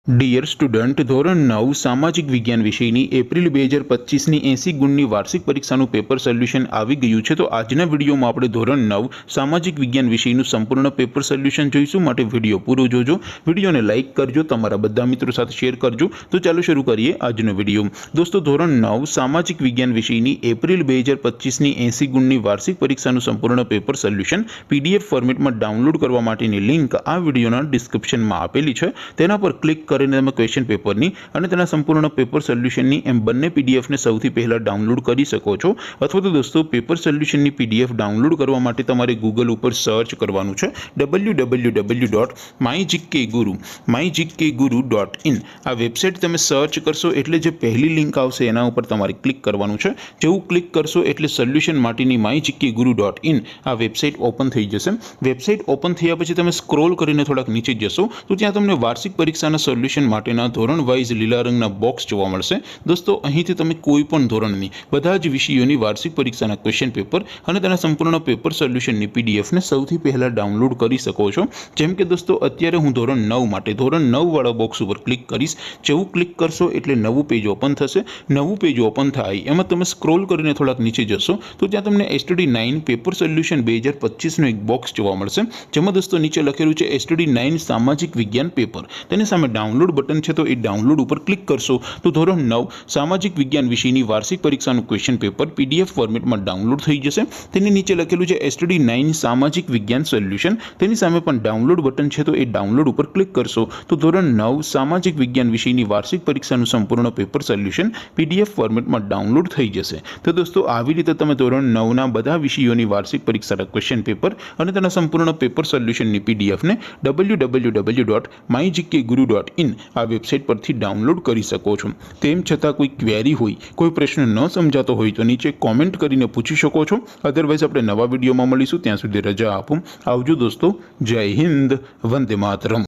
Dear student, ધોરણ 9 સામાજિક વિજ્ઞાન વિષયની એપ્રિલ 2025ની 80 ગુણની વાર્ષિક પરીક્ષાનું પેપર સોલ્યુશન આવી ગયું છે। તો આજના વિડીયોમાં આપણે ધોરણ 9 સામાજિક વિજ્ઞાન વિષયનું સંપૂર્ણ પેપર સોલ્યુશન જોઈશું। માટે વિડીયો પૂરો જોજો, વિડીયોને લાઇક કરજો, તમારા બધા મિત્રો સાથે શેર કરજો। તો ચાલો શરૂ કરીએ આજનો વિડીયો। દોસ્તો, ધોરણ 9 સામાજિક વિજ્ઞાન વિષયની એપ્રિલ 2025ની 80 ગુણની વાર્ષિક પરીક્ષાનું સંપૂર્ણ પેપર સોલ્યુશન PDF ફોર્મેટમાં ડાઉનલોડ કરવા માટેની લિંક આ વિડીયોના ડિસ્ક્રિપ્શનમાં આપેલી છે। તેના પર ક્લિક કરીને તમે ક્વેશ્ચન પેપરની અને તેના સંપૂર્ણ પેપર સોલ્યુશનની એમ બંને PDF ને સૌથી પહેલા ડાઉનલોડ કરી શકો છો। અથવા તો દોસ્તો, પેપર સોલ્યુશનની PDF ડાઉનલોડ કરવા માટે તમારે ગૂગલ ઉપર સર્ચ કરવાનું છે www.mygkguru.in। આ વેબસાઇટ તમે સર્ચ કરશો એટલે જે પહેલી લિંક આવશે એના ઉપર તમારે ક્લિક કરવાનું છે। જેવું ક્લિક કરશો એટલે સોલ્યુશન માટેની mygkguru.in આ વેબસાઇટ ઓપન થઈ જશે। વેબસાઇટ ઓપન થયા પછી તમે સ્ક્રોલ કરીને થોડાક નીચે જશો તો ત્યાં તમને વાર્ષિક પરીક્ષાના સોલ્યુશન માટેના ધોરણ વાઇઝ લીલા રંગના બોક્સ જોવા મળશે। દોસ્તો, અહીંથી તમે કોઈ પણ ધોરણની બધા જ વિષયોની વાર્ષિક પરીક્ષાના ક્વેશ્ચન પેપર અને તેના સંપૂર્ણ પેપર સોલ્યુશનની PDF ને સૌથી પહેલા ડાઉનલોડ કરી શકો છો। જેમ કે દોસ્તો, અત્યારે હું ધોરણ 9 માટે ધોરણ 9 વાળા બોક્સ ઉપર ક્લિક કરીશ। જેવું ક્લિક કરશો એટલે નવું પેજ ઓપન થશે। નવું પેજ ઓપન થાય એમાં તમે સ્ક્રોલ કરીને થોડાક નીચે જશો તો ત્યાં તમને STD9 પેપર સોલ્યુશન 2025નું એક બોક્સ જોવા મળશે। જેમાં દોસ્તો નીચે લખેલું છે STD9 સામાજિક વિજ્ઞાન પેપર। તેની સામે ડાઉનલોડ બટન છે, તો એ ડાઉનલોડ ઉપર ક્લિક કરશો તો ધોરણ 9 સામાજિક વિજ્ઞાન વિષયની વાર્ષિક પરીક્ષાનું ક્વેશ્ચન પેપર PDF ફોર્મેટમાં ડાઉનલોડ થઈ જશે। તેની નીચે લખેલું છે STD9 સામાજિક વિજ્ઞાન સોલ્યુશન। તેની સામે પણ ડાઉનલોડ બટન છે, તો એ ડાઉનલોડ ઉપર ક્લિક કરશો તો ધોરણ 9 સામાજિક વિજ્ઞાન વિષયની વાર્ષિક પરીક્ષાનું સંપૂર્ણ પેપર સોલ્યુશન PDF ફોર્મેટમાં ડાઉનલોડ થઈ જશે। તો દોસ્તો, આવી રીતે તમે ધોરણ 9ના બધા વિષયોની વાર્ષિક પરીક્ષાના ક્વેશ્ચન પેપર અને તેના સંપૂર્ણ પેપર સોલ્યુશનની PDF ને www.mygkguru.in આ વેબસાઇટ પરથી ડાઉનલોડ કરી શકો છો। તેમ છતાં કોઈ ક્વેરી હોય, કોઈ પ્રશ્ન ન સમજાતો હોય તો નીચે કોમેન્ટ કરીને પૂછી શકો છો। અધરવાઇઝ આપણે નવા વિડીયોમાં મળીશું। ત્યાં સુધી રજા આપો। આવજો દોસ્તો। જય હિન્દ, વંદે માતરમ।